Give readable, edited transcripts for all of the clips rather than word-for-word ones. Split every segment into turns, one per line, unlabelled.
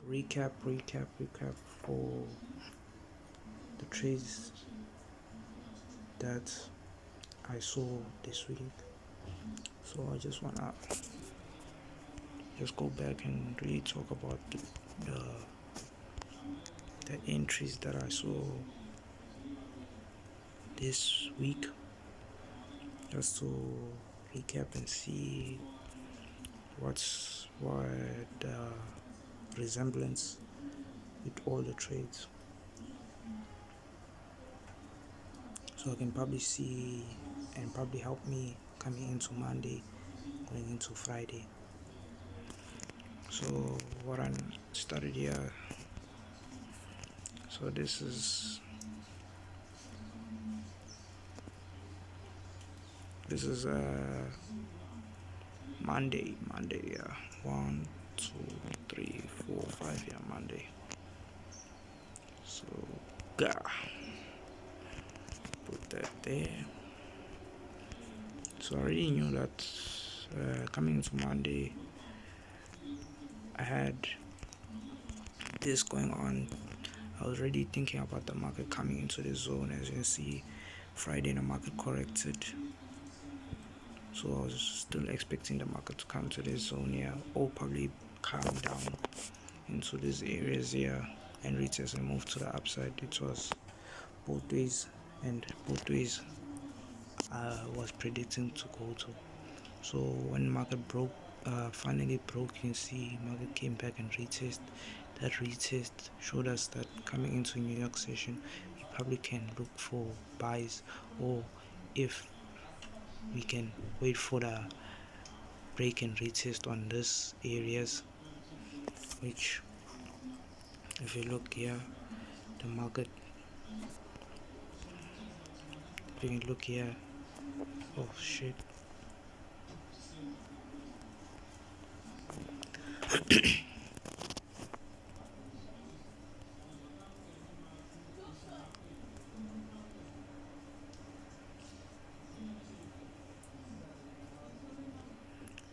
recap for the trades that I saw this week. So I just wanna just go back and really talk about the entries that I saw this week, just to recap and see what the resemblance with all the trades, so I can probably see and probably help me coming into Monday, going into Friday. So what I started here, so this is Monday, yeah, 1 2 3 4 5, yeah, Monday. So put that there. So I already knew that coming into Monday I had this going on. I was already thinking about the market coming into the zone. As you can see, Friday the market corrected, so I was still expecting the market to come to this zone here, or probably calm down into these areas here and retest and move to the upside. It was both ways, and both ways I was predicting to go to. So when the market finally broke, you can see market came back and retest. That retest showed us that coming into New York session, we probably can look for buys, or if we can wait for the break and retest on this areas, which if you look here, the market, if you look here, oh shit.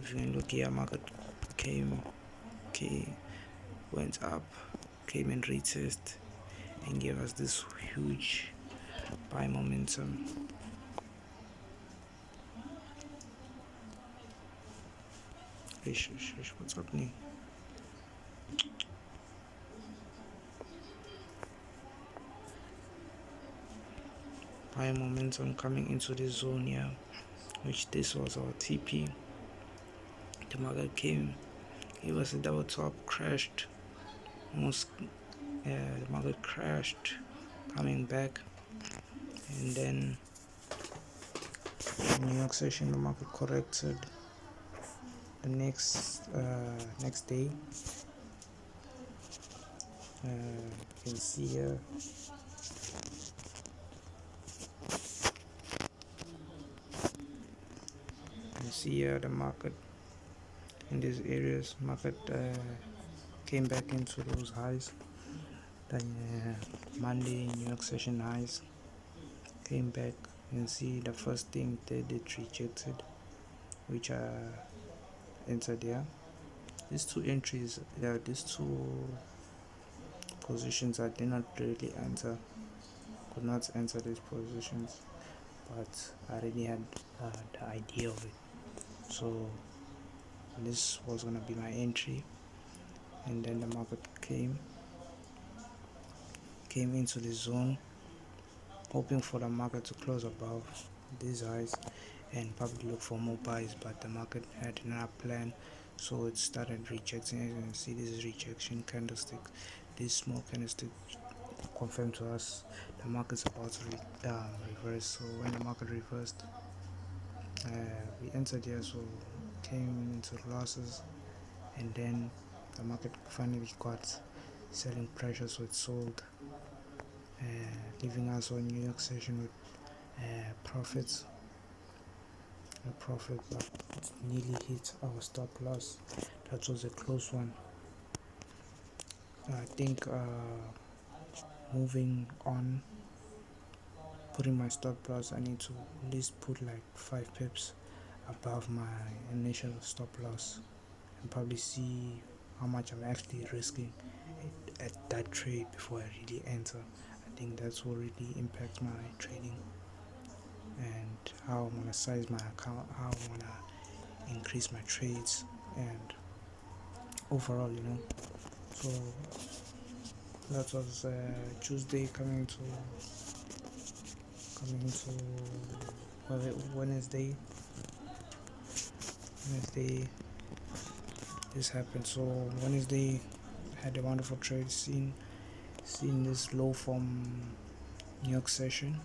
If you can look here, market went up, came and retest and gave us this huge buy momentum. What's happening? Buy momentum coming into this zone here, which this was our TP. The market came, gave us a double top, crashed, almost. The market crashed, coming back, and then New York session the market corrected. The next day, you can see here, the market in these areas, market came back into those highs. Then Monday New York session highs came back. You can see the first thing they did rejected, which I entered there. These two entries, these two positions I did not really enter, could not enter these positions, but I already had the idea of it. So this was gonna be my entry, and then the market came into the zone, hoping for the market to close above these highs and probably look for more buys, but the market had another plan, so it started rejecting. As you can see, this is rejection candlestick. This small candlestick confirmed to us the market's about to reverse. So when the market reversed, we entered here, so came into losses, and then the market finally got selling pressure, so it sold, leaving us on New York session with profits. A profit, but it nearly hit our stop loss. That was a close one. I think moving on, putting my stop loss, I need to at least put like 5 pips above my initial stop loss and probably see how much I'm actually risking at that trade before I really enter. I think that's what really impacts my trading and how I'm gonna size my account, how I'm gonna increase my trades, and overall, So that was Tuesday coming to Wednesday. Wednesday this happened. So Wednesday had a wonderful trade, seeing this low from New York session,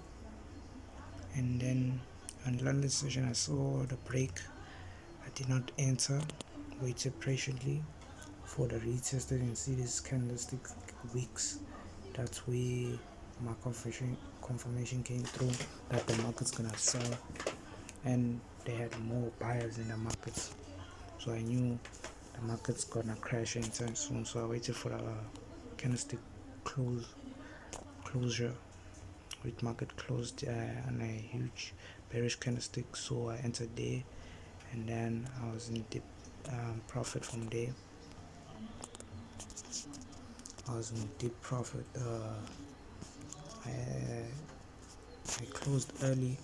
and then on London session I saw the break. I did not enter, waited patiently for the retest and see this candlestick wicks. That's where my confirmation came through that the market's gonna sell, and they had more buyers in the markets, so I knew the market's gonna crash anytime soon. So I waited for the candlestick closure, with market closed on a huge bearish candlestick, so I entered there, and then I was in deep profit from there. I was in deep profit. I closed early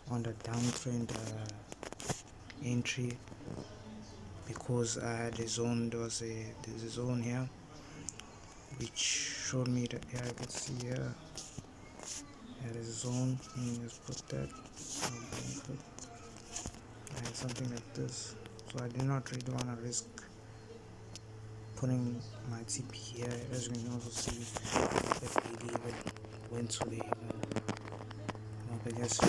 on the downtrend entry because I had a zone. There's a zone here which showed me that, yeah, I can see here. There's a zone. Let me just put that. And something like this. So I did not really want to risk putting my TP here. As you can also see, that really went to the market just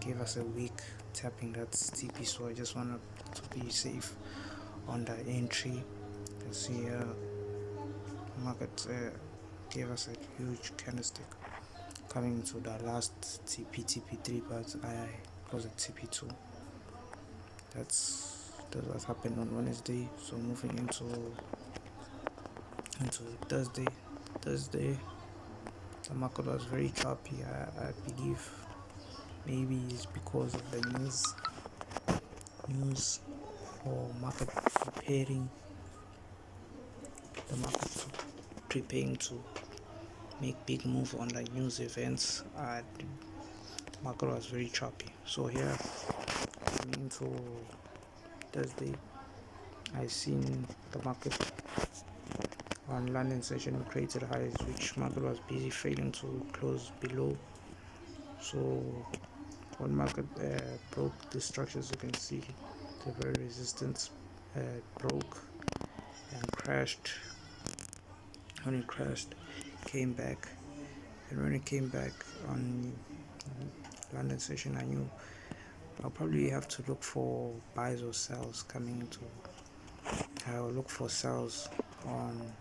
gave us a weak tapping. That's TP. So I just wanted to be safe on the entry. You can see market gave us a huge candlestick coming to the last TP3, but I closed at TP2. That's what happened on Wednesday. So moving into Thursday, the market was very choppy. I believe maybe it's because of the news or market preparing. The market preparing to make big move on the news events. The market was very choppy. So here, coming into Thursday, I seen the market on London session created highs, which market was busy failing to close below. So when market broke the structures, you can see the very resistance broke and crashed. When it crashed, came back, and when it came back on London session, I knew I'll probably have to look for buys or sells coming into. I'll look for sells on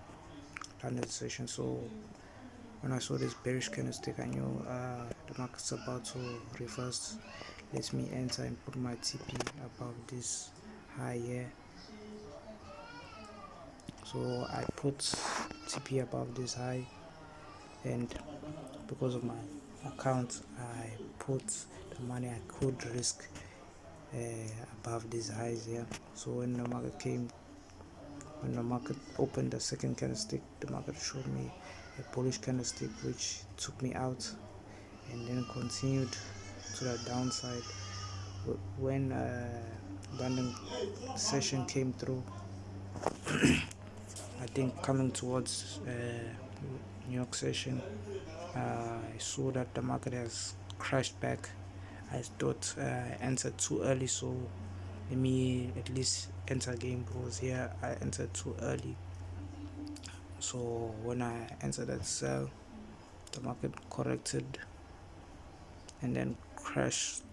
London session. So when I saw this bearish candlestick, I knew the market's about to reverse. Let me enter and put my TP above this high here. So I put TP above this high, and because of my account, I put the money I could risk above these highs here. So when the market opened the second candlestick, the market showed me a bullish candlestick which took me out and then continued to the downside. When London session came through, I think coming towards New York session, I saw that the market has crashed back. I thought I entered too early, so let me at least enter again, because here I entered too early. So when I entered that sell, the market corrected and then crashed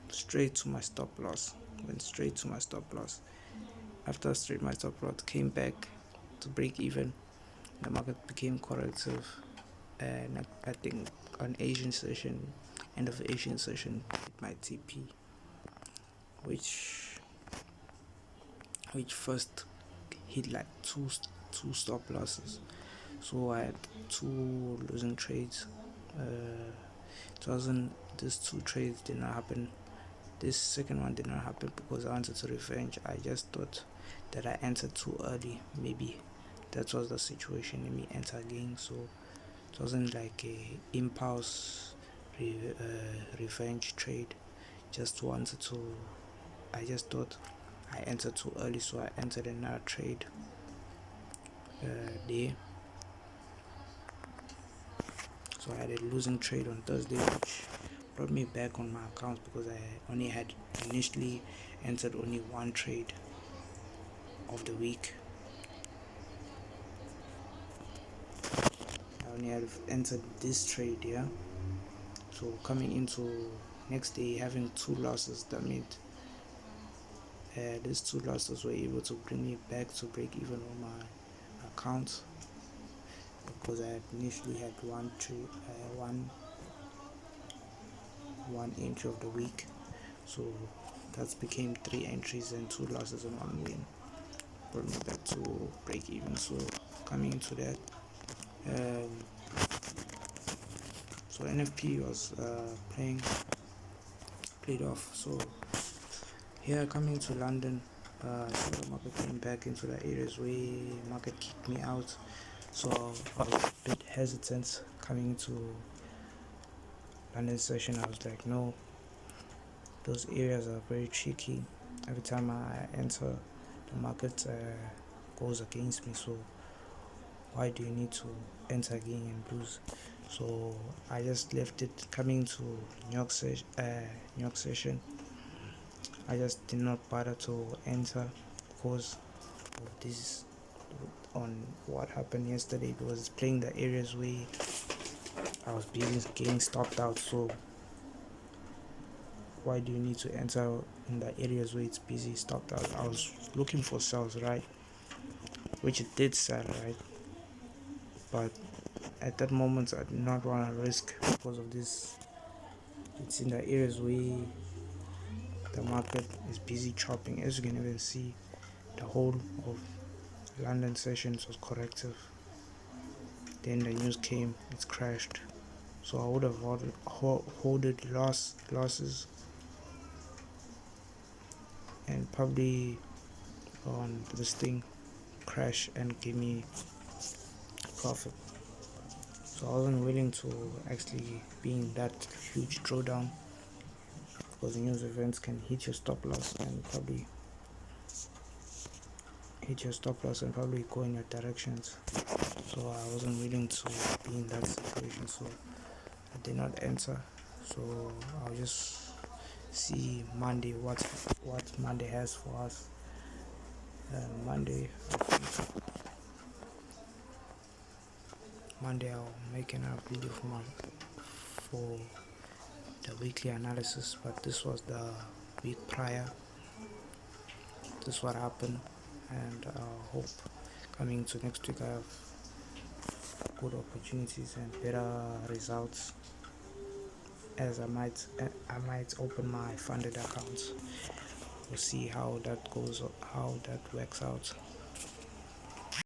straight to my stop loss. Went straight to my stop loss. After straight my stop loss came back to break even, the market became corrective, and I think on Asian session, end of the Asian session, hit my TP, which first hit like two stop losses. So I had two losing trades. These two trades did not happen. This second one did not happen because I wanted to revenge. I just thought that I entered too early. Maybe that was the situation. Let me enter again. So it wasn't like a impulse revenge trade. Just wanted to, I just thought I entered too early, so I entered another trade there. So I had a losing trade on Thursday, which brought me back on my account because I only had initially entered only one trade of the week. I only had entered this trade here. So coming into next day having two losses, that meant these two losses were able to bring me back to break even on my account, because I had initially had one trade, one entry of the week. So that became 3 entries and 2 losses and 1 win. Brought me back to break even. So coming into that, so NFP was played off. So here coming to London, the market came back into the areas where market kicked me out. So I was a bit hesitant coming into London session. I was like, no, those areas are very tricky. Every time I enter, the market goes against me. So why do you need to enter again and lose? So I just left it. Coming to New York session, I just did not bother to enter because of this, on what happened yesterday. Because it's playing the areas where I was getting stopped out. So why do you need to enter in the areas where it's busy stopped out? I was looking for sales, right, which it did sell, right, but at that moment I did not want to risk because of this. It's in the areas where the market is busy chopping. As you can even see, the whole of London sessions was corrective. Then the news came, it's crashed. So I would have holded losses and probably on this thing crash and give me profit. So I wasn't willing to actually be in that huge drawdown, because news events can hit your stop loss and probably go in your directions. So I wasn't willing to be in that situation, so I did not enter. So I'll just see Monday what Monday has for us. Monday I'll make another video for the weekly analysis, but this was the week prior. This is what happened, and I hope coming to next week I have good opportunities and better results, as I might open my funded accounts. We'll see how that goes, how that works out.